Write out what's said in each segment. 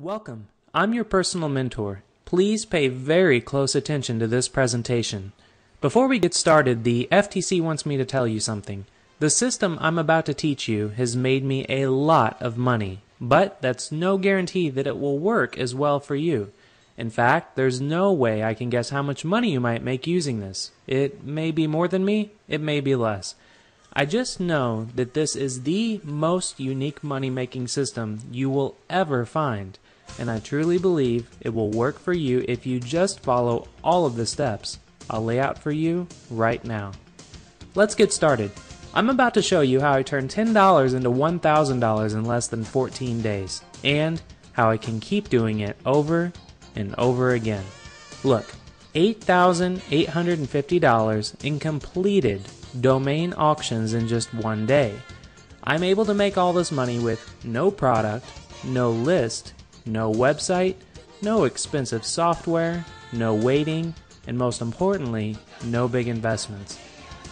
Welcome. I'm your personal mentor. Please pay very close attention to this presentation. Before we get started, the FTC wants me to tell you something. The system I'm about to teach you has made me a lot of money, but that's no guarantee that it will work as well for you. In fact, there's no way I can guess how much money you might make using this. It may be more than me, it may be less. I just know that this is the most unique money-making system you will ever find, and I truly believe it will work for you if you just follow all of the steps I'll lay out for you right now. Let's get started. I'm about to show you how I turn $10 into $1,000 in less than 14 days, and how I can keep doing it over and over again. Look, $8,850 in completed domain auctions in just one day. I'm able to make all this money with no product, no list, no website, no expensive software, no waiting, and most importantly, no big investments.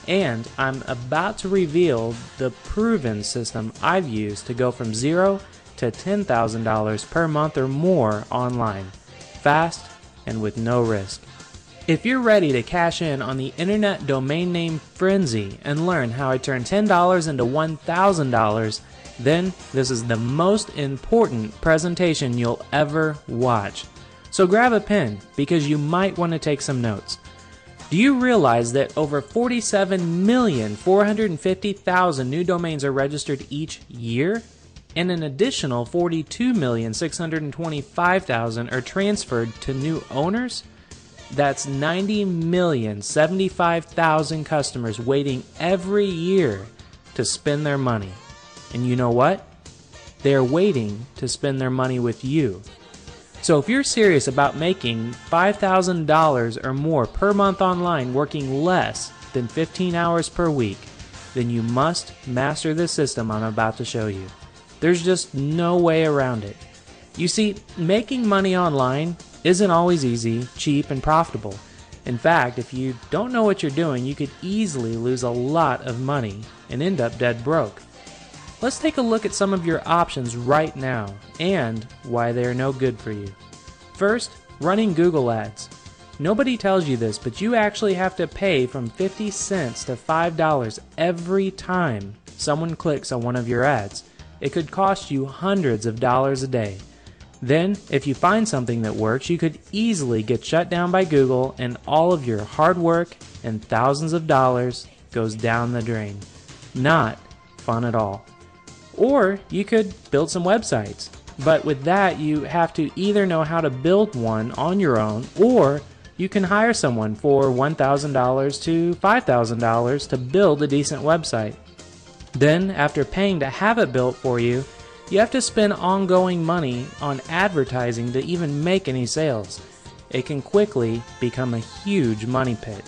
And I'm about to reveal the proven system I've used to go from $0 to $10,000 per month or more online, fast and with no risk. If you're ready to cash in on the internet domain name frenzy and learn how I turn $10 into $1,000, then this is the most important presentation you'll ever watch. So grab a pen because you might want to take some notes. Do you realize that over 47,450,000 new domains are registered each year? And an additional 42,625,000 are transferred to new owners? That's 90,075,000 customers waiting every year to spend their money. And you know what? They're waiting to spend their money with you. So if you're serious about making $5,000 or more per month online working less than 15 hours per week, then you must master this system I'm about to show you. There's just no way around it. You see, making money online isn't always easy, cheap, and profitable. In fact, if you don't know what you're doing, you could easily lose a lot of money and end up dead broke. Let's take a look at some of your options right now and why they are no good for you. First, running Google ads. Nobody tells you this, but you actually have to pay from 50 cents to $5 every time someone clicks on one of your ads. It could cost you hundreds of dollars a day. Then, if you find something that works, you could easily get shut down by Google and all of your hard work and thousands of dollars goes down the drain. Not fun at all. Or you could build some websites. But with that, you have to either know how to build one on your own, or you can hire someone for $1,000 to $5,000 to build a decent website. Then, after paying to have it built for you, you have to spend ongoing money on advertising to even make any sales. It can quickly become a huge money pit.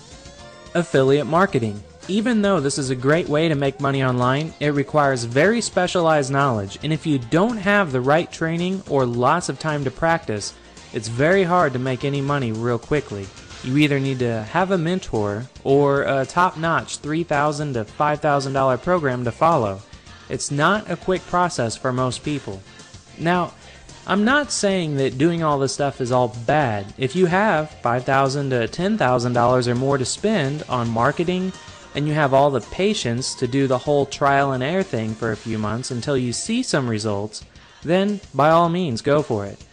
Affiliate marketing. Even though this is a great way to make money online, it requires very specialized knowledge, and if you don't have the right training or lots of time to practice, it's very hard to make any money real quickly. You either need to have a mentor or a top-notch $3,000 to $5,000 program to follow. It's not a quick process for most people. Now, I'm not saying that doing all this stuff is all bad. If you have $5,000 to $10,000 or more to spend on marketing, and you have all the patience to do the whole trial and error thing for a few months until you see some results, then by all means go for it.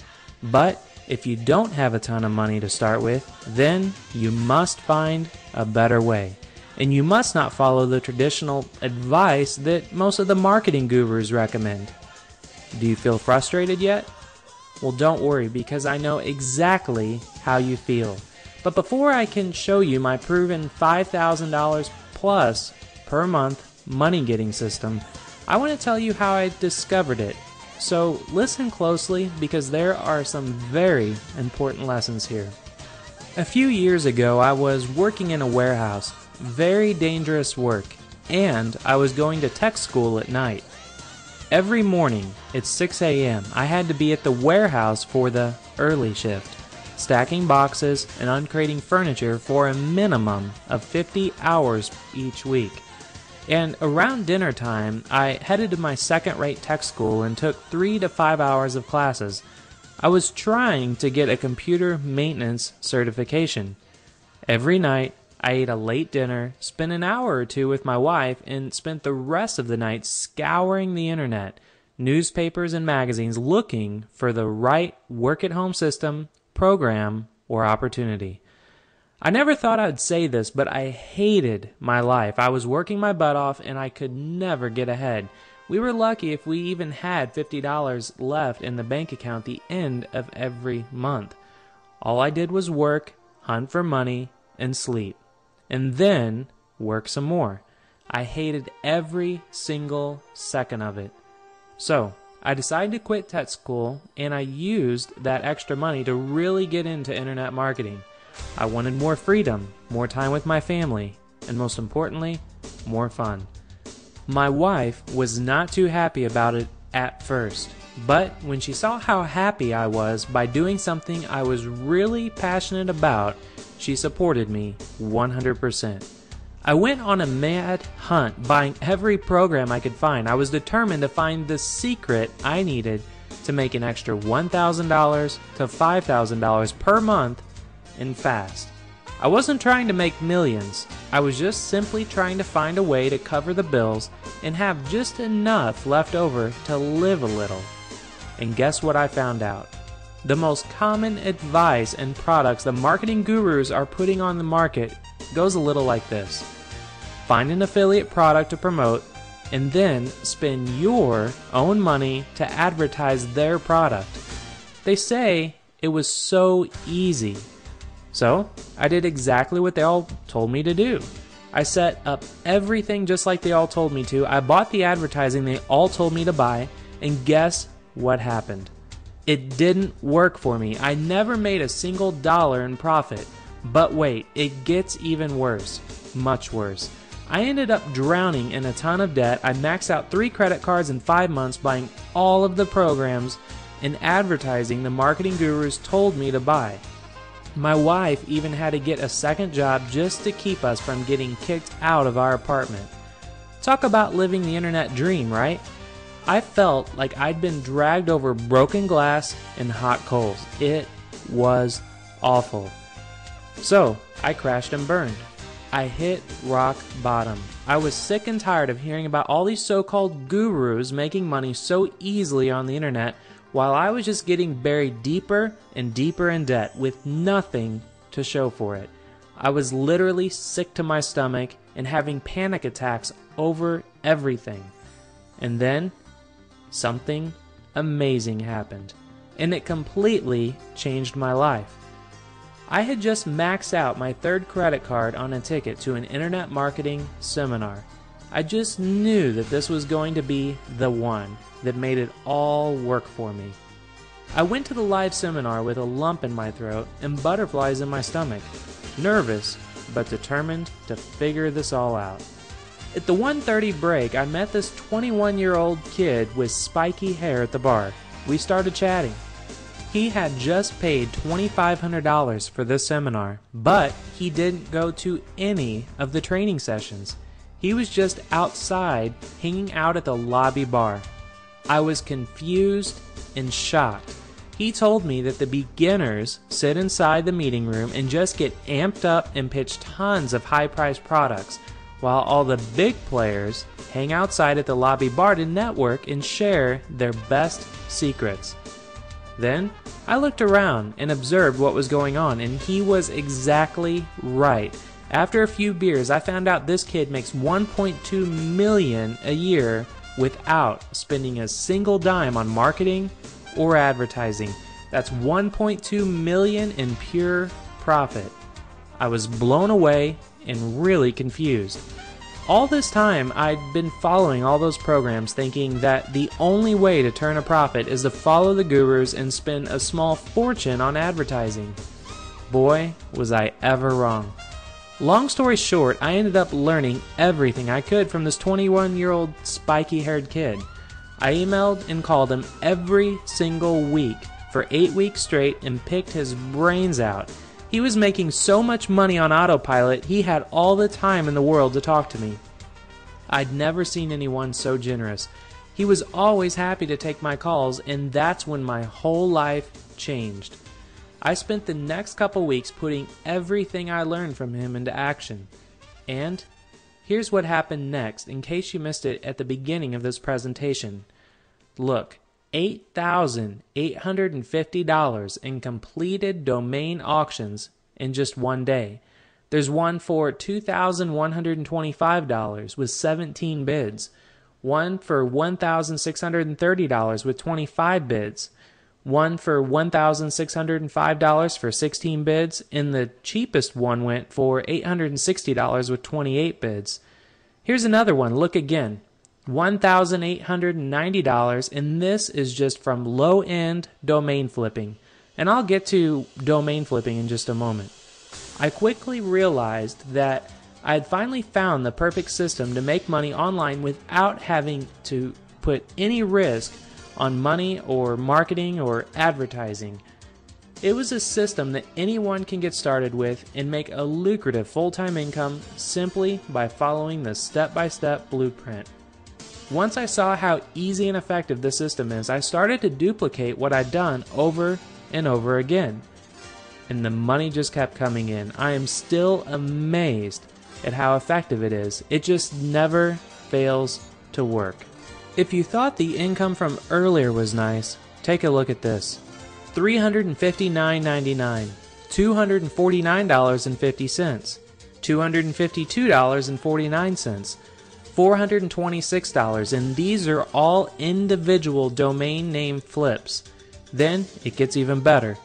But if you don't have a ton of money to start with, then you must find a better way. And you must not follow the traditional advice that most of the marketing gurus recommend. Do you feel frustrated yet? Well, don't worry, because I know exactly how you feel. But before I can show you my proven $5,000 plus per month money getting system, I want to tell you how I discovered it. So listen closely, because there are some very important lessons here. A few years ago, I was working in a warehouse. Very dangerous work, and I was going to tech school at night. Every morning at 6 a.m. I had to be at the warehouse for the early shift, stacking boxes and uncrating furniture for a minimum of 50 hours each week. And around dinner time, I headed to my second-rate tech school and took 3 to 5 hours of classes. I was trying to get a computer maintenance certification. Every night, I ate a late dinner, spent an hour or two with my wife, and spent the rest of the night scouring the internet, newspapers and magazines looking for the right work-at-home system, program, or opportunity. I never thought I'd say this, but I hated my life. I was working my butt off and I could never get ahead. We were lucky if we even had $50 left in the bank account at the end of every month. All I did was work, hunt for money, and sleep. And then work some more. I hated every single second of it. So, I decided to quit tech school and I used that extra money to really get into internet marketing. I wanted more freedom, more time with my family, and most importantly, more fun. My wife was not too happy about it at first, but when she saw how happy I was by doing something I was really passionate about, she supported me 100%. I went on a mad hunt, buying every program I could find. I was determined to find the secret I needed to make an extra $1,000 to $5,000 per month and fast. I wasn't trying to make millions. I was just simply trying to find a way to cover the bills and have just enough left over to live a little. And guess what I found out? The most common advice and products the marketing gurus are putting on the market goes a little like this. Find an affiliate product to promote and then spend your own money to advertise their product. They say it was so easy. So, I did exactly what they all told me to do. I set up everything just like they all told me to. I bought the advertising they all told me to buy, and guess what happened? It didn't work for me. I never made a single dollar in profit. But wait, it gets even worse. Much worse. I ended up drowning in a ton of debt. I maxed out 3 credit cards in 5 months buying all of the programs and advertising the marketing gurus told me to buy. My wife even had to get a second job just to keep us from getting kicked out of our apartment. Talk about living the internet dream, right? I felt like I'd been dragged over broken glass and hot coals. It was awful. So, I crashed and burned. I hit rock bottom. I was sick and tired of hearing about all these so-called gurus making money so easily on the internet, while I was just getting buried deeper and deeper in debt with nothing to show for it. I was literally sick to my stomach and having panic attacks over everything. And then, something amazing happened, and it completely changed my life. I had just maxed out my 3rd credit card on a ticket to an internet marketing seminar. I just knew that this was going to be the one that made it all work for me. I went to the live seminar with a lump in my throat and butterflies in my stomach, nervous but determined to figure this all out. At the 1:30 break, I met this 21-year-old kid with spiky hair at the bar. We started chatting. He had just paid $2,500 for this seminar, but he didn't go to any of the training sessions. He was just outside, hanging out at the lobby bar. I was confused and shocked. He told me that the beginners sit inside the meeting room and just get amped up and pitch tons of high-priced products, while all the big players hang outside at the lobby bar to network and share their best secrets. Then, I looked around and observed what was going on, and he was exactly right. After a few beers, I found out this kid makes $1.2 million a year without spending a single dime on marketing or advertising. That's $1.2 million in pure profit. I was blown away and really confused. All this time, I'd been following all those programs thinking that the only way to turn a profit is to follow the gurus and spend a small fortune on advertising. Boy, was I ever wrong. Long story short, I ended up learning everything I could from this 21-year-old spiky-haired kid. I emailed and called him every single week for 8 weeks straight and picked his brains out. He was making so much money on autopilot, he had all the time in the world to talk to me. I'd never seen anyone so generous. He was always happy to take my calls, and that's when my whole life changed. I spent the next couple weeks putting everything I learned from him into action. And here's what happened next, in case you missed it at the beginning of this presentation. Look, $8,850 in completed domain auctions in just one day. There's one for $2,125 with 17 bids, one for $1,630 with 25 bids, one for $1,605 for 16 bids, and the cheapest one went for $860 with 28 bids. Here's another one. Look again. $1,890, and this is just from low-end domain flipping. And I'll get to domain flipping in just a moment. I quickly realized that I had finally found the perfect system to make money online without having to put any risk on money or marketing or advertising. It was a system that anyone can get started with and make a lucrative full-time income simply by following the step-by-step blueprint. Once I saw how easy and effective the system is, I started to duplicate what I'd done over and over again. And the money just kept coming in. I am still amazed at how effective it is. It just never fails to work. If you thought the income from earlier was nice, take a look at this. $359.99, $249.50, $252.49, $426, and these are all individual domain name flips. Then it gets even better.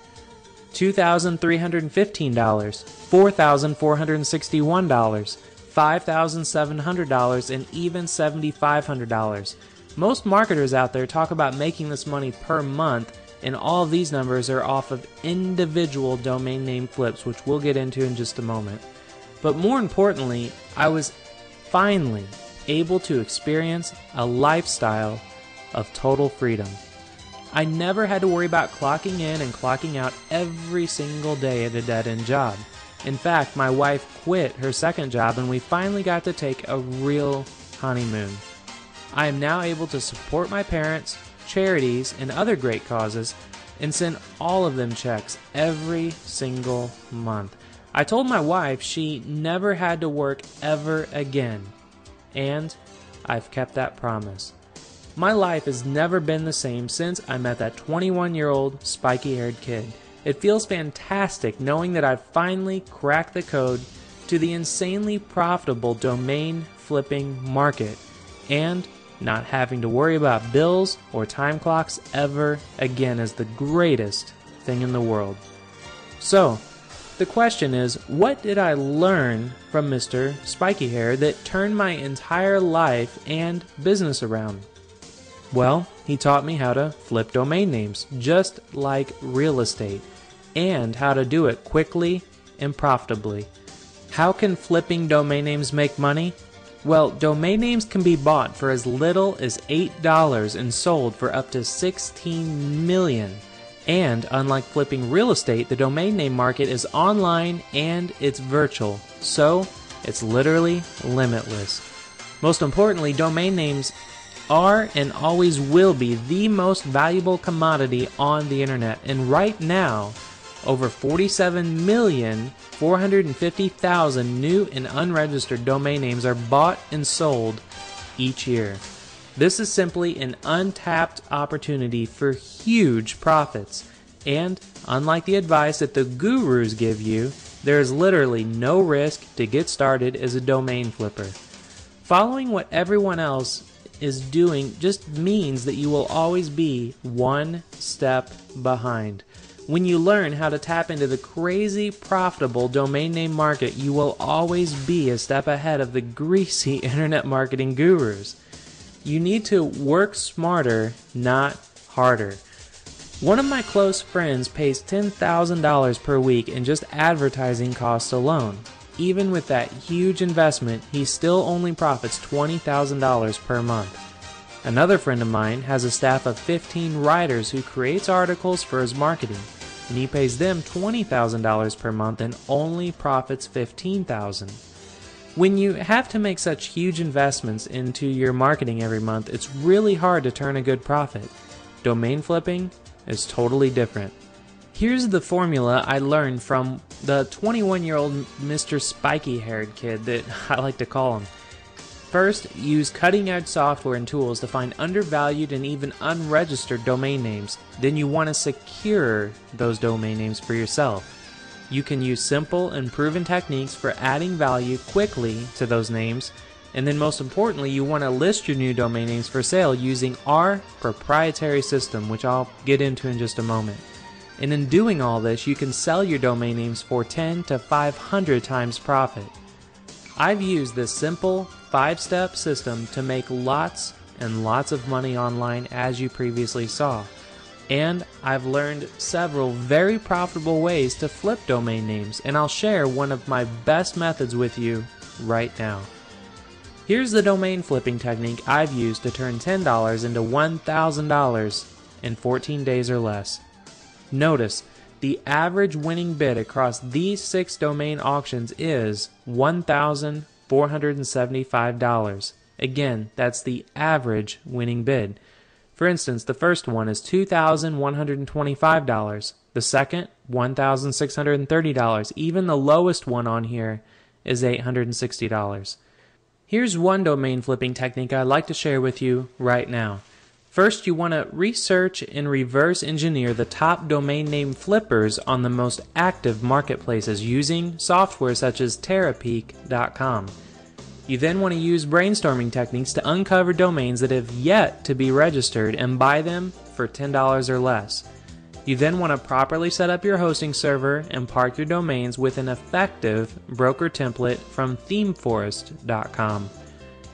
$2,315, $4,461, $5,700, and even $7,500. Most marketers out there talk about making this money per month, and all of these numbers are off of individual domain name flips, which we'll get into in just a moment. But more importantly, I was finally able to experience a lifestyle of total freedom. I never had to worry about clocking in and clocking out every single day at a dead-end job. In fact, my wife quit her second job and we finally got to take a real honeymoon. I am now able to support my parents, charities, and other great causes and send all of them checks every single month. I told my wife she never had to work ever again, and I've kept that promise. My life has never been the same since I met that 21-year-old spiky-haired kid. It feels fantastic knowing that I've finally cracked the code to the insanely profitable domain flipping market and not having to worry about bills or time clocks ever again is the greatest thing in the world. So, the question is, what did I learn from Mr. Spiky Hair that turned my entire life and business around? Well, he taught me how to flip domain names, just like real estate, and how to do it quickly and profitably. How can flipping domain names make money? Well, domain names can be bought for as little as $8 and sold for up to $16 million. And unlike flipping real estate, the domain name market is online and it's virtual, so it's literally limitless. Most importantly, domain names are and always will be the most valuable commodity on the internet. And right now, over 47,450,000 new and unregistered domain names are bought and sold each year. This is simply an untapped opportunity for huge profits. And unlike the advice that the gurus give you, there is literally no risk to get started as a domain flipper. Following what everyone else is doing just means that you will always be one step behind. When you learn how to tap into the crazy profitable domain name market, you will always be a step ahead of the greasy internet marketing gurus. You need to work smarter, not harder. One of my close friends pays $10,000 per week in just advertising costs alone. Even with that huge investment, he still only profits $20,000 per month. Another friend of mine has a staff of 15 writers who creates articles for his marketing, and he pays them $20,000 per month and only profits $15,000. When you have to make such huge investments into your marketing every month, it's really hard to turn a good profit. Domain flipping is totally different. Here's the formula I learned from the 21-year-old Mr. Spiky-haired kid that I like to call him. First, use cutting-edge software and tools to find undervalued and even unregistered domain names. Then you want to secure those domain names for yourself. You can use simple and proven techniques for adding value quickly to those names. And then most importantly, you want to list your new domain names for sale using our proprietary system, which I'll get into in just a moment. And in doing all this, you can sell your domain names for 10 to 500 times profit. I've used this simple 5-step system to make lots and lots of money online, as you previously saw. And I've learned several very profitable ways to flip domain names, and I'll share one of my best methods with you right now. Here's the domain flipping technique I've used to turn $10 into $1,000 in 14 days or less. Notice, the average winning bid across these 6 domain auctions is $1,475. Again, that's the average winning bid. For instance, the first one is $2,125. The second, $1,630. Even the lowest one on here is $860. Here's one domain flipping technique I'd like to share with you right now. First, you want to research and reverse engineer the top domain name flippers on the most active marketplaces using software such as Terapeak.com. You then want to use brainstorming techniques to uncover domains that have yet to be registered and buy them for $10 or less. You then want to properly set up your hosting server and park your domains with an effective broker template from ThemeForest.com.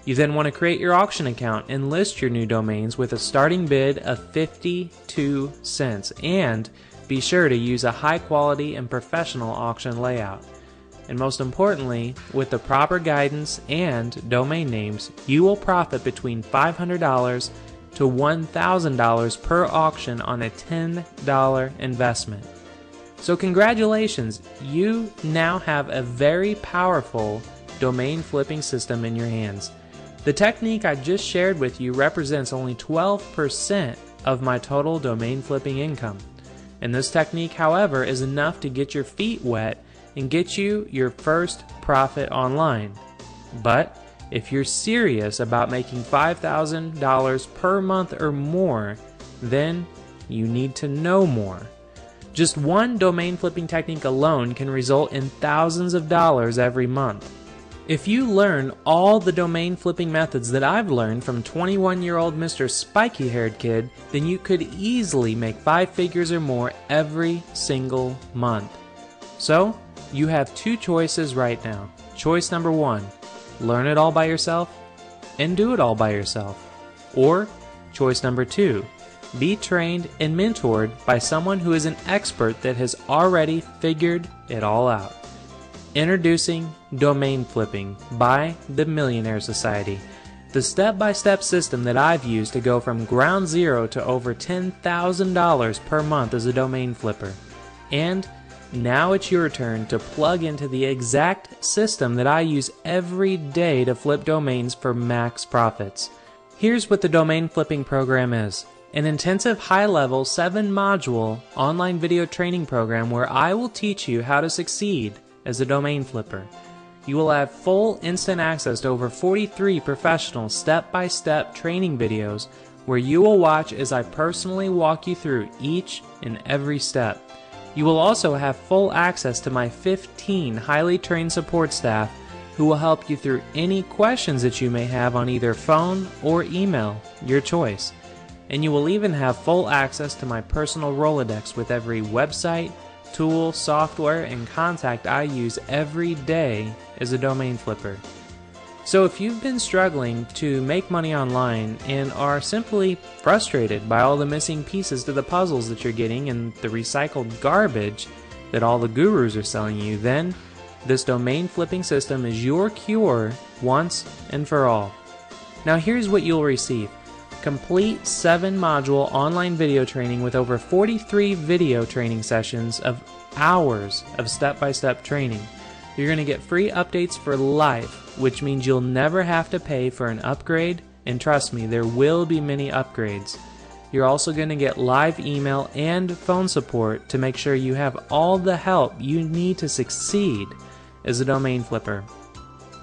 You then want to create your auction account and list your new domains with a starting bid of 52 cents, and be sure to use a high quality and professional auction layout. And most importantly, with the proper guidance and domain names, you will profit between $500 to $1,000 per auction on a $10 investment. So congratulations, you now have a very powerful domain flipping system in your hands. The technique I just shared with you represents only 12% of my total domain flipping income. And this technique, however, is enough to get your feet wet and get you your first profit online. But if you're serious about making $5,000 per month or more, then you need to know more. Just one domain flipping technique alone can result in thousands of dollars every month. If you learn all the domain flipping methods that I've learned from 21-year-old Mr. Spiky-haired kid, then you could easily make 5 figures or more every single month. So, you have 2 choices right now. Choice number 1, learn it all by yourself and do it all by yourself. Or, choice number 2, be trained and mentored by someone who is an expert that has already figured it all out. Introducing Domain Flipping by the Millionaire Society, the step-by-step system that I've used to go from ground zero to over $10,000 per month as a domain flipper. And now it's your turn to plug into the exact system that I use every day to flip domains for max profits. Here's what the domain flipping program is. An intensive high-level 7-module online video training program where I will teach you how to succeed as a domain flipper. You will have full instant access to over 43 professional step-by-step training videos where you will watch as I personally walk you through each and every step. You will also have full access to my 15 highly trained support staff who will help you through any questions that you may have on either phone or email, your choice. And you will even have full access to my personal Rolodex with every website, tool, software, and contact I use every day as a domain flipper. So if you've been struggling to make money online and are simply frustrated by all the missing pieces to the puzzles that you're getting and the recycled garbage that all the gurus are selling you, then this domain flipping system is your cure once and for all. Now here's what you'll receive. Complete 7-module online video training with over 43 video training sessions of hours of step-by-step training. You're going to get free updates for life, which means you'll never have to pay for an upgrade, and trust me, there will be many upgrades. You're also going to get live email and phone support to make sure you have all the help you need to succeed as a domain flipper.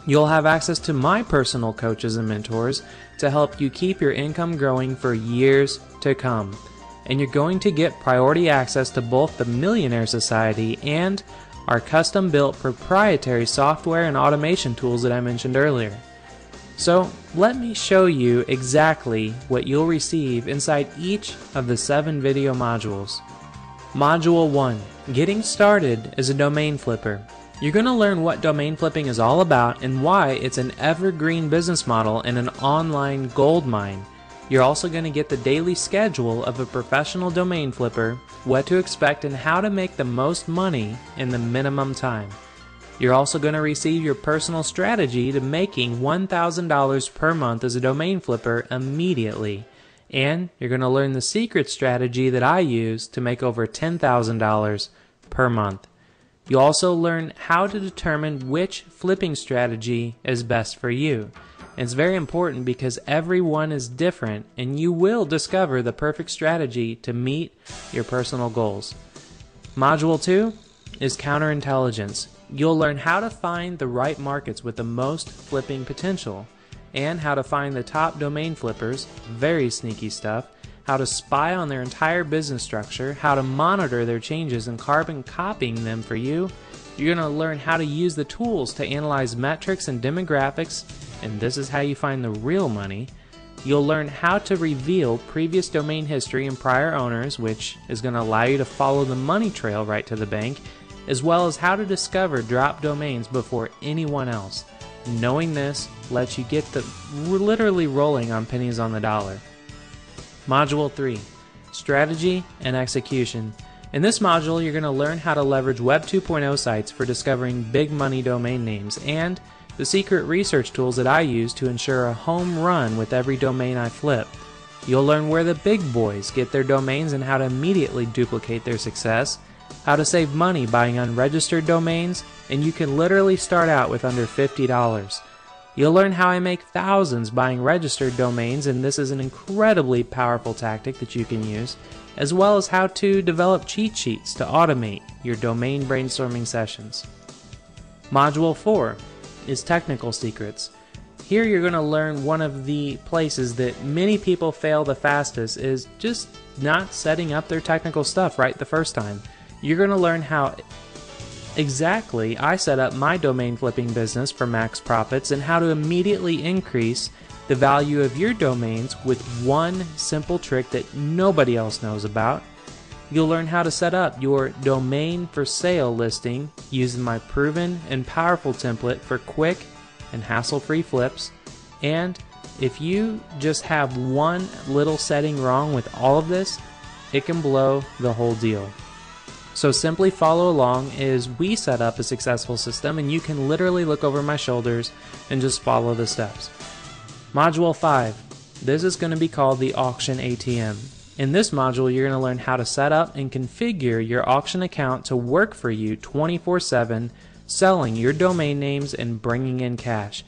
You'll have access to my personal coaches and mentors to help you keep your income growing for years to come. And you're going to get priority access to both the Millionaire Society and our custom-built proprietary software and automation tools that I mentioned earlier. So let me show you exactly what you'll receive inside each of the 7 video modules. Module 1, Getting Started as a Domain Flipper. You're going to learn what domain flipping is all about and why it's an evergreen business model and an online gold mine. You're also going to get the daily schedule of a professional domain flipper, what to expect, and how to make the most money in the minimum time. You're also going to receive your personal strategy to making $1,000 per month as a domain flipper immediately. And you're going to learn the secret strategy that I use to make over $10,000 per month. You'll also learn how to determine which flipping strategy is best for you. And it's very important because everyone is different and you will discover the perfect strategy to meet your personal goals. Module 2 is Counterintelligence. You'll learn how to find the right markets with the most flipping potential and how to find the top domain flippers, very sneaky stuff, how to spy on their entire business structure, how to monitor their changes and carbon copying them for you. You're going to learn how to use the tools to analyze metrics and demographics, and this is how you find the real money. You'll learn how to reveal previous domain history and prior owners, which is going to allow you to follow the money trail right to the bank, as well as how to discover drop domains before anyone else. Knowing this lets you get literally rolling on pennies on the dollar. Module 3, Strategy and Execution. In this module, you're going to learn how to leverage Web 2.0 sites for discovering big money domain names and the secret research tools that I use to ensure a home run with every domain I flip. You'll learn where the big boys get their domains and how to immediately duplicate their success, how to save money buying unregistered domains, and you can literally start out with under $50. You'll learn how I make thousands buying registered domains, and this is an incredibly powerful tactic that you can use, as well as how to develop cheat sheets to automate your domain brainstorming sessions. Module 4 is Technical Secrets. Here you're going to learn one of the places that many people fail the fastest is just not setting up their technical stuff right the first time. You're going to learn how exactly I set up my domain flipping business for max profits and how to immediately increase the value of your domains with one simple trick that nobody else knows about. You'll learn how to set up your domain for sale listing using my proven and powerful template for quick and hassle-free flips. And if you just have one little setting wrong with all of this, it can blow the whole deal. So simply follow along as we set up a successful system, and you can literally look over my shoulders and just follow the steps. Module 5. This is going to be called the Auction ATM. In this module, you're going to learn how to set up and configure your auction account to work for you 24/7, selling your domain names and bringing in cash.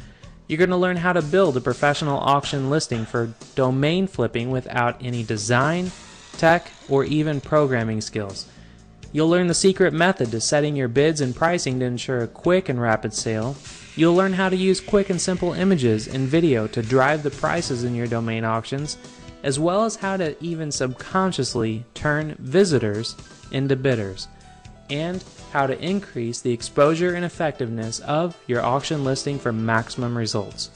You're going to learn how to build a professional auction listing for domain flipping without any design, tech, or even programming skills. You'll learn the secret method to setting your bids and pricing to ensure a quick and rapid sale. You'll learn how to use quick and simple images and video to drive the prices in your domain auctions, as well as how to even subconsciously turn visitors into bidders, and how to increase the exposure and effectiveness of your auction listing for maximum results.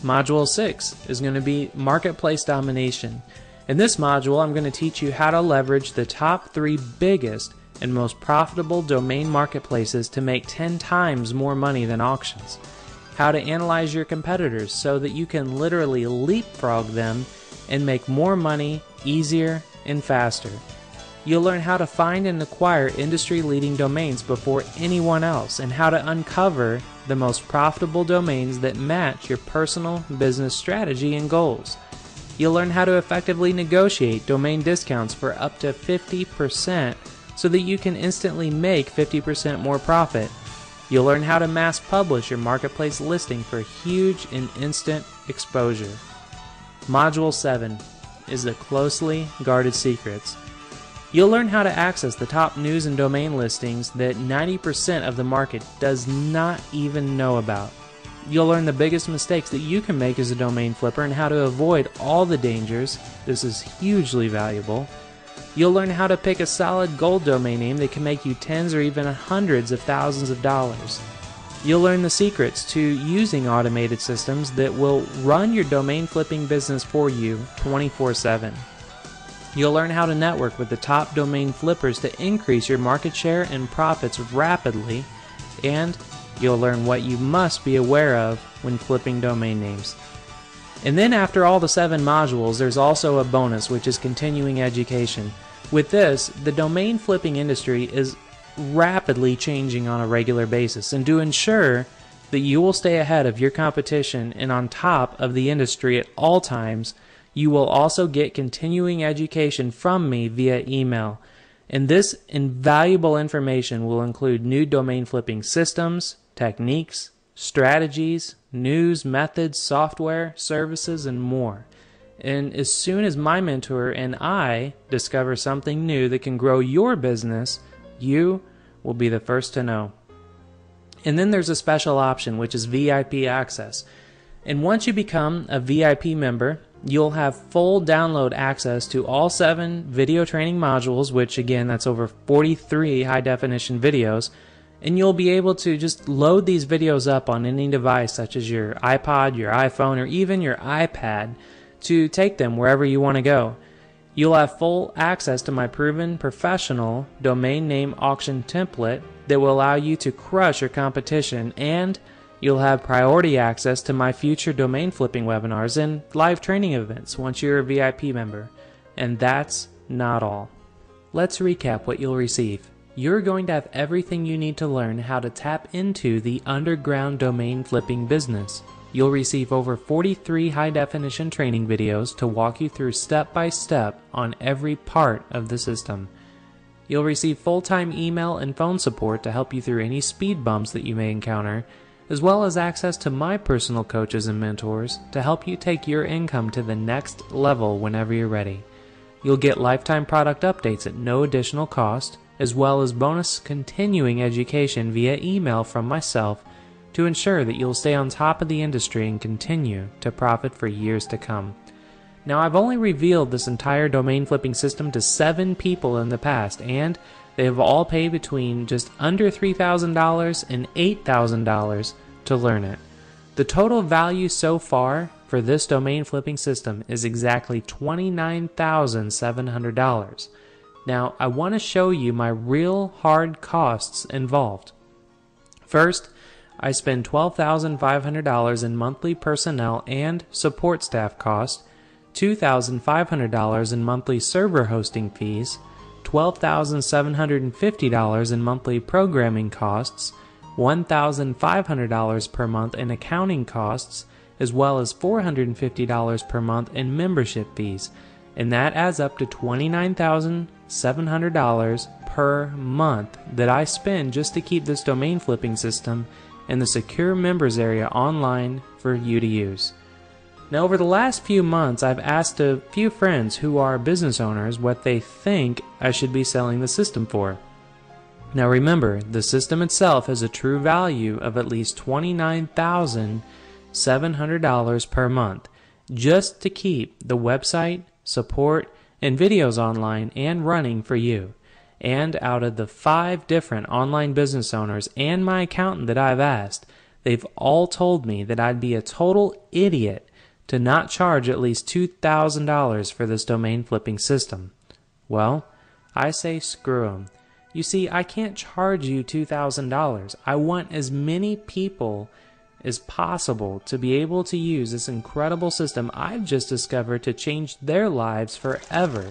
Module 6 is going to be Marketplace Domination. In this module, I'm going to teach you how to leverage the top 3 biggest and most profitable domain marketplaces to make 10 times more money than auctions. How to analyze your competitors so that you can literally leapfrog them and make more money easier and faster. You'll learn how to find and acquire industry-leading domains before anyone else, and how to uncover the most profitable domains that match your personal business strategy and goals. You'll learn how to effectively negotiate domain discounts for up to 50% so that you can instantly make 50% more profit. You'll learn how to mass publish your marketplace listing for huge and instant exposure. Module 7 is the closely guarded secrets. You'll learn how to access the top news and domain listings that 90% of the market does not even know about. You'll learn the biggest mistakes that you can make as a domain flipper and how to avoid all the dangers. This is hugely valuable. You'll learn how to pick a solid gold domain name that can make you tens or even hundreds of thousands of dollars. You'll learn the secrets to using automated systems that will run your domain flipping business for you 24/7. You'll learn how to network with the top domain flippers to increase your market share and profits rapidly, and you'll learn what you must be aware of when flipping domain names. And then after all the 7 modules, there's also a bonus, which is continuing education. With this, the domain flipping industry is rapidly changing on a regular basis, and to ensure that you will stay ahead of your competition and on top of the industry at all times, you will also get continuing education from me via email. And this invaluable information will include new domain flipping systems, techniques, strategies, news, methods, software, services, and more. And as soon as my mentor and I discover something new that can grow your business, you will be the first to know. And then there's a special option, which is VIP access. And once you become a VIP member, you'll have full download access to all 7 video training modules, which again, that's over 43 high-definition videos. And you'll be able to just load these videos up on any device, such as your iPod, your iPhone, or even your iPad, to take them wherever you want to go. You'll have full access to my proven professional domain name auction template that will allow you to crush your competition, and you'll have priority access to my future domain flipping webinars and live training events once you're a VIP member. And that's not all. Let's recap what you'll receive. You're going to have everything you need to learn how to tap into the underground domain flipping business. You'll receive over 43 high-definition training videos to walk you through step-by-step on every part of the system. You'll receive full-time email and phone support to help you through any speed bumps that you may encounter, as well as access to my personal coaches and mentors to help you take your income to the next level whenever you're ready. You'll get lifetime product updates at no additional cost, as well as bonus continuing education via email from myself to ensure that you'll stay on top of the industry and continue to profit for years to come. Now, I've only revealed this entire domain flipping system to 7 people in the past, and they have all paid between just under $3,000 and $8,000 to learn it. The total value so far for this domain flipping system is exactly $29,700. Now, I want to show you my real hard costs involved. First, I spend $12,500 in monthly personnel and support staff costs, $2,500 in monthly server hosting fees, $12,750 in monthly programming costs, $1,500 per month in accounting costs, as well as $450 per month in membership fees. And that adds up to $29,700 per month that I spend just to keep this domain flipping system in the secure members area online for you to use. Now, over the last few months, I've asked a few friends who are business owners what they think I should be selling the system for. Now remember, the system itself has a true value of at least $29,700 per month just to keep the website, support, and videos online and running for you. And out of the 5 different online business owners and my accountant that I've asked, they've all told me that I'd be a total idiot to not charge at least $2,000 for this domain flipping system. Well, I say screw 'em. You see, I can't charge you $2,000. I want as many people as possible to be able to use this incredible system I've just discovered to change their lives forever,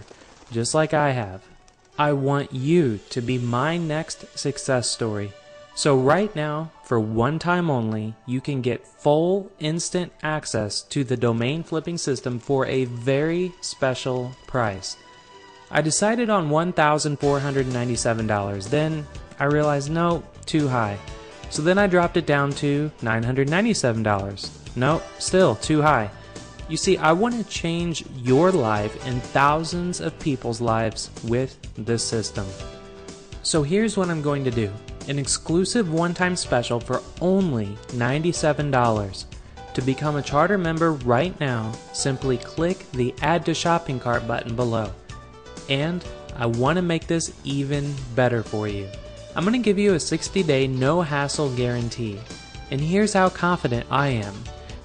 just like I have. I want you to be my next success story. So right now, for one time only, you can get full instant access to the domain flipping system for a very special price. I decided on $1,497. Then I realized, no, too high. So then I dropped it down to $997. Nope, still too high. You see, I want to change your life and thousands of people's lives with this system. So here's what I'm going to do. An exclusive one-time special for only $97. To become a charter member right now, simply click the Add to Shopping Cart button below. And I want to make this even better for you. I'm going to give you a 60-day no-hassle guarantee. And here's how confident I am.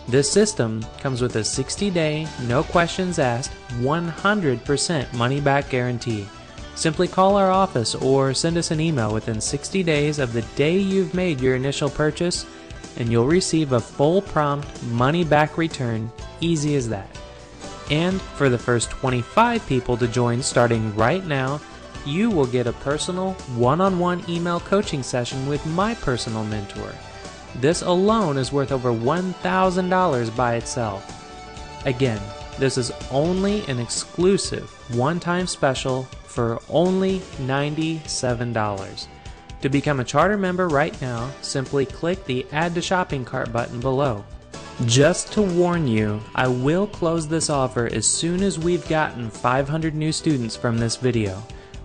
This system comes with a 60-day, no questions asked, 100% money-back guarantee. Simply call our office or send us an email within 60 days of the day you've made your initial purchase, and you'll receive a full prompt money-back return, easy as that. And for the first 25 people to join starting right now, you will get a personal one-on-one email coaching session with my personal mentor. This alone is worth over $1,000 by itself. Again, this is only an exclusive one-time special for only $97. To become a charter member right now, simply click the Add to Shopping Cart button below. Just to warn you, I will close this offer as soon as we've gotten 500 new students from this video.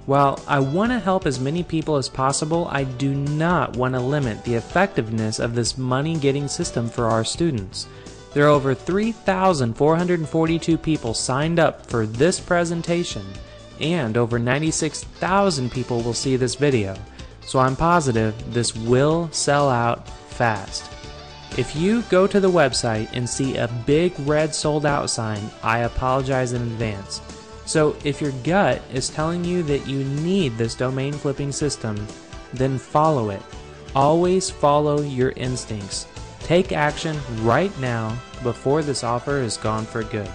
While I want to help as many people as possible, I do not want to limit the effectiveness of this money-getting system for our students. There are over 3,442 people signed up for this presentation, and over 96,000 people will see this video, so I'm positive this will sell out fast. If you go to the website and see a big red sold out sign, I apologize in advance. So if your gut is telling you that you need this domain flipping system, then follow it. Always follow your instincts. Take action right now before this offer is gone for good.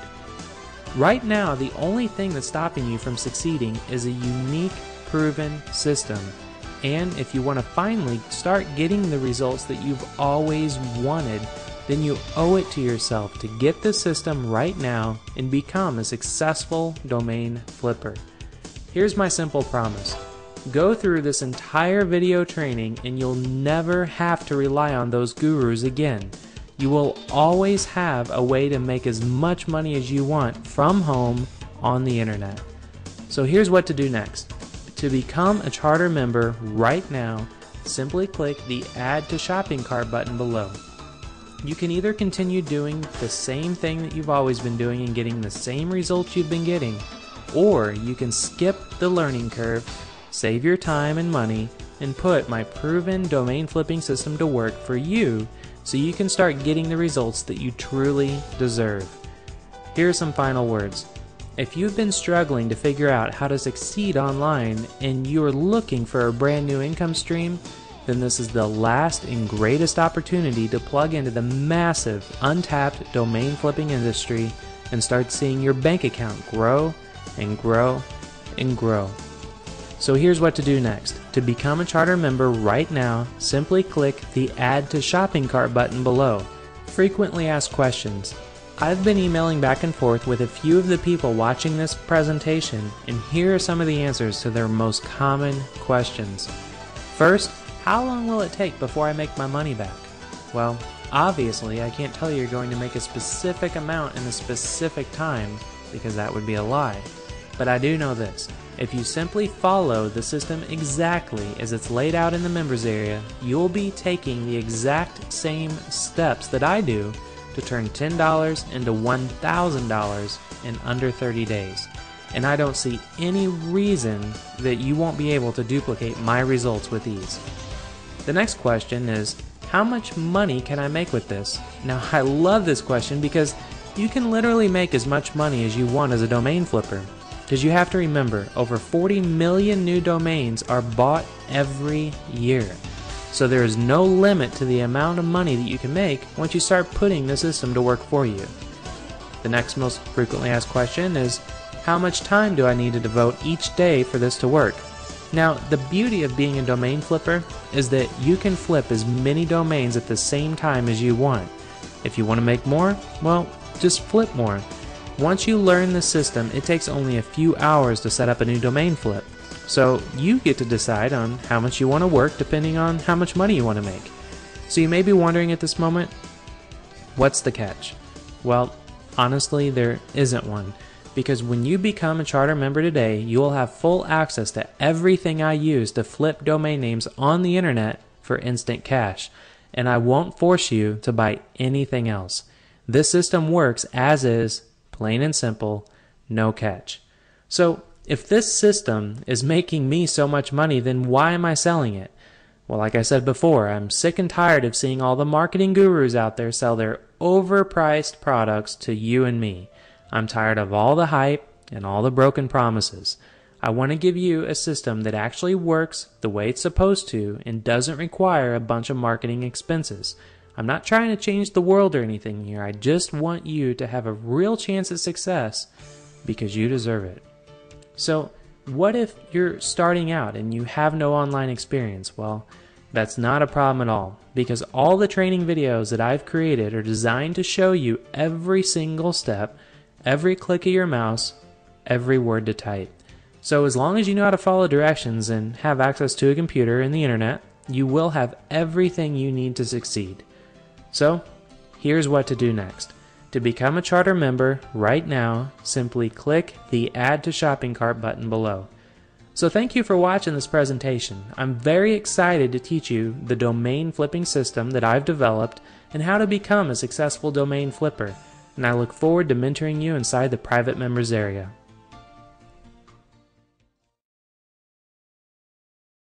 Right now, the only thing that's stopping you from succeeding is a unique, proven system. And if you want to finally start getting the results that you've always wanted, then you owe it to yourself to get the system right now and become a successful domain flipper. Here's my simple promise. Go through this entire video training and you'll never have to rely on those gurus again. You will always have a way to make as much money as you want from home on the internet. So here's what to do next. To become a charter member right now, simply click the Add to Shopping Cart button below. You can either continue doing the same thing that you've always been doing and getting the same results you've been getting, or you can skip the learning curve, save your time and money, and put my proven domain flipping system to work for you so you can start getting the results that you truly deserve. Here are some final words. If you've been struggling to figure out how to succeed online and you're looking for a brand new income stream, then this is the last and greatest opportunity to plug into the massive, untapped domain flipping industry and start seeing your bank account grow and grow and grow. So here's what to do next. To become a charter member right now, simply click the Add to Shopping Cart button below. Frequently asked questions. I've been emailing back and forth with a few of the people watching this presentation, and here are some of the answers to their most common questions. First, how long will it take before I make my money back? Well, obviously I can't tell you you're going to make a specific amount in a specific time, because that would be a lie. But I do know this. If you simply follow the system exactly as it's laid out in the members area, you'll be taking the exact same steps that I do to turn $10 into $1,000 in under 30 days. And I don't see any reason that you won't be able to duplicate my results with ease. The next question is, how much money can I make with this? Now, I love this question because you can literally make as much money as you want as a domain flipper. Because you have to remember, over 40 million new domains are bought every year. So there is no limit to the amount of money that you can make once you start putting the system to work for you. The next most frequently asked question is, how much time do I need to devote each day for this to work? Now, the beauty of being a domain flipper is that you can flip as many domains at the same time as you want. If you want to make more, well, just flip more. Once you learn the system, it takes only a few hours to set up a new domain flip. So you get to decide on how much you want to work depending on how much money you want to make. So you may be wondering at this moment, what's the catch? Well, honestly, there isn't one. Because when you become a charter member today, you will have full access to everything I use to flip domain names on the internet for instant cash. And I won't force you to buy anything else. This system works as is, plain and simple, no catch. So if this system is making me so much money, then why am I selling it? Well, like I said before, I'm sick and tired of seeing all the marketing gurus out there sell their overpriced products to you and me. I'm tired of all the hype and all the broken promises. I want to give you a system that actually works the way it's supposed to and doesn't require a bunch of marketing expenses. I'm not trying to change the world or anything here. I just want you to have a real chance at success because you deserve it. So, what if you're starting out and you have no online experience? Well, that's not a problem at all, because all the training videos that I've created are designed to show you every single step, every click of your mouse, every word to type. So as long as you know how to follow directions and have access to a computer and the internet, you will have everything you need to succeed. So, here's what to do next. To become a charter member right now, simply click the Add to Shopping Cart button below. So thank you for watching this presentation. I'm very excited to teach you the domain flipping system that I've developed and how to become a successful domain flipper. And I look forward to mentoring you inside the private members area.